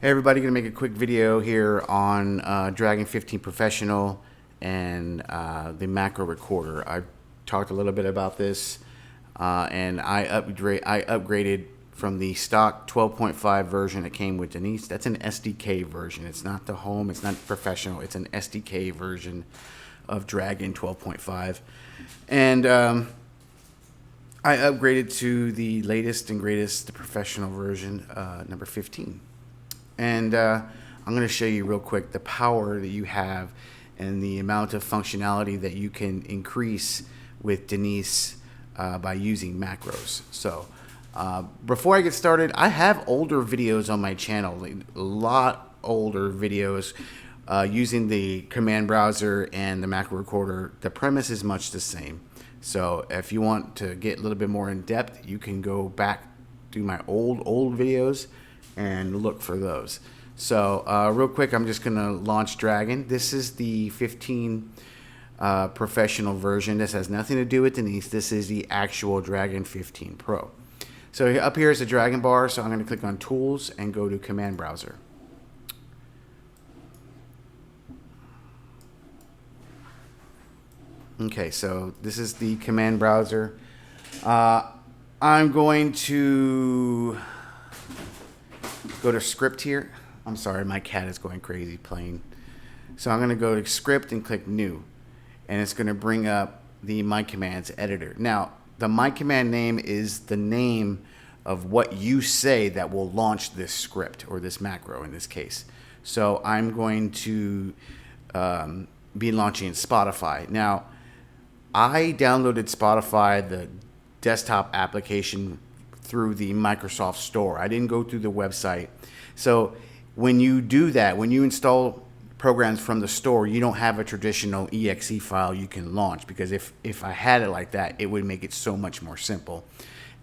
Hey everybody, gonna make a quick video here on Dragon 15 Professional and the macro recorder. I talked a little bit about this, and I upgraded from the stock 12.5 version that came with Denise. That's an SDK version. It's not the home. It's not professional. It's an SDK version of Dragon 12.5, and I upgraded to the latest and greatest, the professional version, number 15. And I'm going to show you real quick the power that you have and the amount of functionality that you can increase with Denise by using macros. So before I get started, I have older videos on my channel, like a lot older videos using the command browser and the macro recorder. The premise is much the same. So if you want to get a little bit more in depth, you can go back to my old videos and look for those. So real quick, I'm just gonna launch Dragon. This is the 15 professional version. This has nothing to do with Denise. This is the actual Dragon 15 Pro. So up here is the Dragon bar. So I'm gonna click on Tools and go to Command Browser. Okay, so this is the command browser. I'm going to go to script here. I'm sorry, my cat is going crazy playing. So I'm going to go to script and click new. And it's going to bring up the My Commands editor. Now, the My Command name is the name of what you say that will launch this script or this macro in this case. So I'm going to be launching Spotify. Now, I downloaded Spotify, the desktop application, through the Microsoft Store. I didn't go through the website. So when you do that, when you install programs from the store, you don't have a traditional exe file you can launch, because if I had it like that, it would make it so much more simple.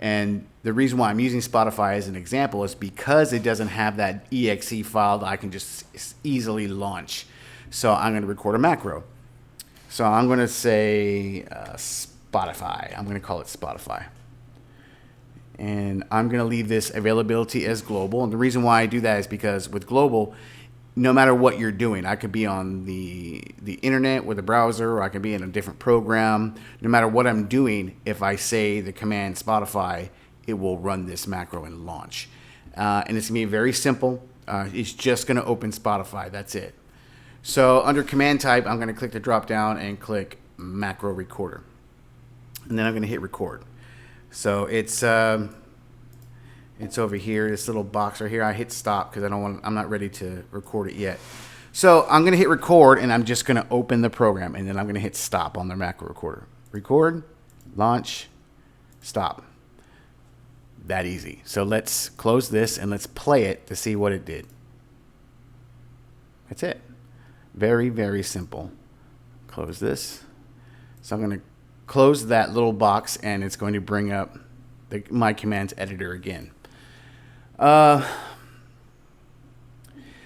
And the reason why I'm using Spotify as an example is because it doesn't have that exe file that I can just easily launch. So I'm going to record a macro. So I'm going to say Spotify. I'm going to call it Spotify. And I'm going to leave this availability as global. And the reason why I do that is because with global, no matter what you're doing, I could be on the internet with a browser, or I could be in a different program. No matter what I'm doing, if I say the command Spotify, it will run this macro and launch. And it's going to be very simple. It's just going to open Spotify. That's it. So under command type, I'm going to click the drop down and click macro recorder. And then I'm going to hit record. So it's over here, this little box right here. I hit stop because I'm not ready to record it yet. So I'm going to hit record, and I'm just going to open the program, and then I'm going to hit stop on the macro recorder. Record, launch, stop. That easy. So let's close this and let's play it to see what it did. That's it. Very, very simple. Close this. So I'm going to close that little box, and it's going to bring up the My Commands editor again.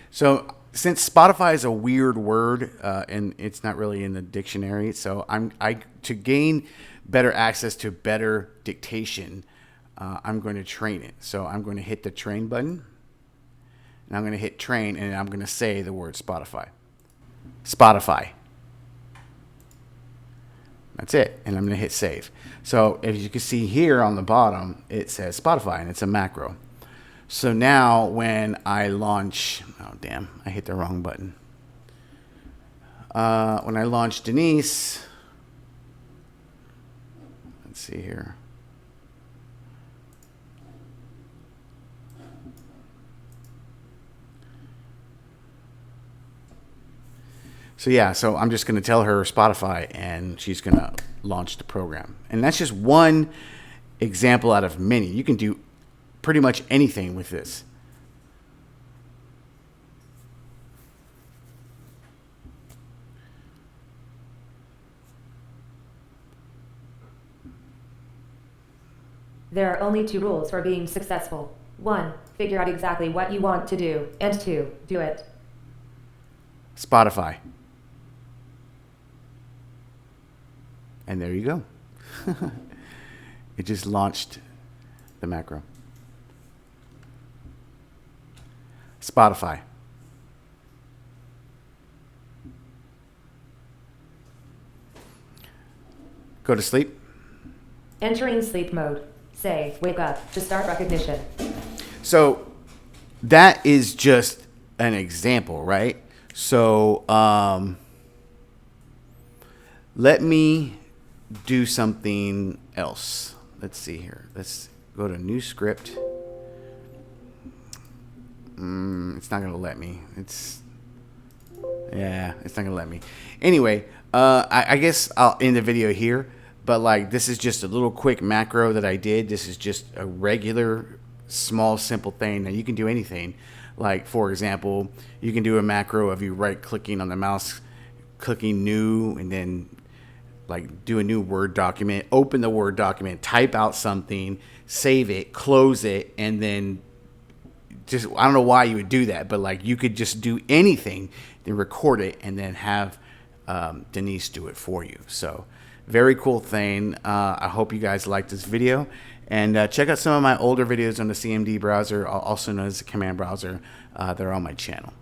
So since Spotify is a weird word and it's not really in the dictionary, so to gain better access to better dictation, I'm going to train it. So I'm going to hit the train button, and I'm going to hit train, and I'm going to say the word Spotify. Spotify. That's it. And I'm going to hit save. So as you can see here on the bottom, it says Spotify, and it's a macro. So now when I launch, oh damn, I hit the wrong button. When I launch Denise, let's see here. So yeah, so I'm just going to tell her Spotify, and she's going to launch the program. And that's just one example out of many. You can do pretty much anything with this. There are only two rules for being successful. 1. Figure out exactly what you want to do. And 2. Do it. Spotify. And there you go. It just launched the macro. Spotify. Go to sleep. Entering sleep mode. Say, wake up to start recognition. So that is just an example, right? So let me do something else. Let's see here. Let's go to new script. It's not going to let me. It's not going to let me. Anyway, I guess I'll end the video here. But like, this is just a little quick macro that I did. This is just a regular, small, simple thing. Now you can do anything. Like, for example, you can do a macro of you right-clicking on the mouse, clicking new, and then like do a new Word document, open the Word document, type out something, save it, close it, and then just, I don't know why you would do that, but like you could just do anything, then record it, and then have Denise do it for you. So very cool thing. I hope you guys liked this video, and check out some of my older videos on the CMD browser, also known as the Command browser. They're on my channel.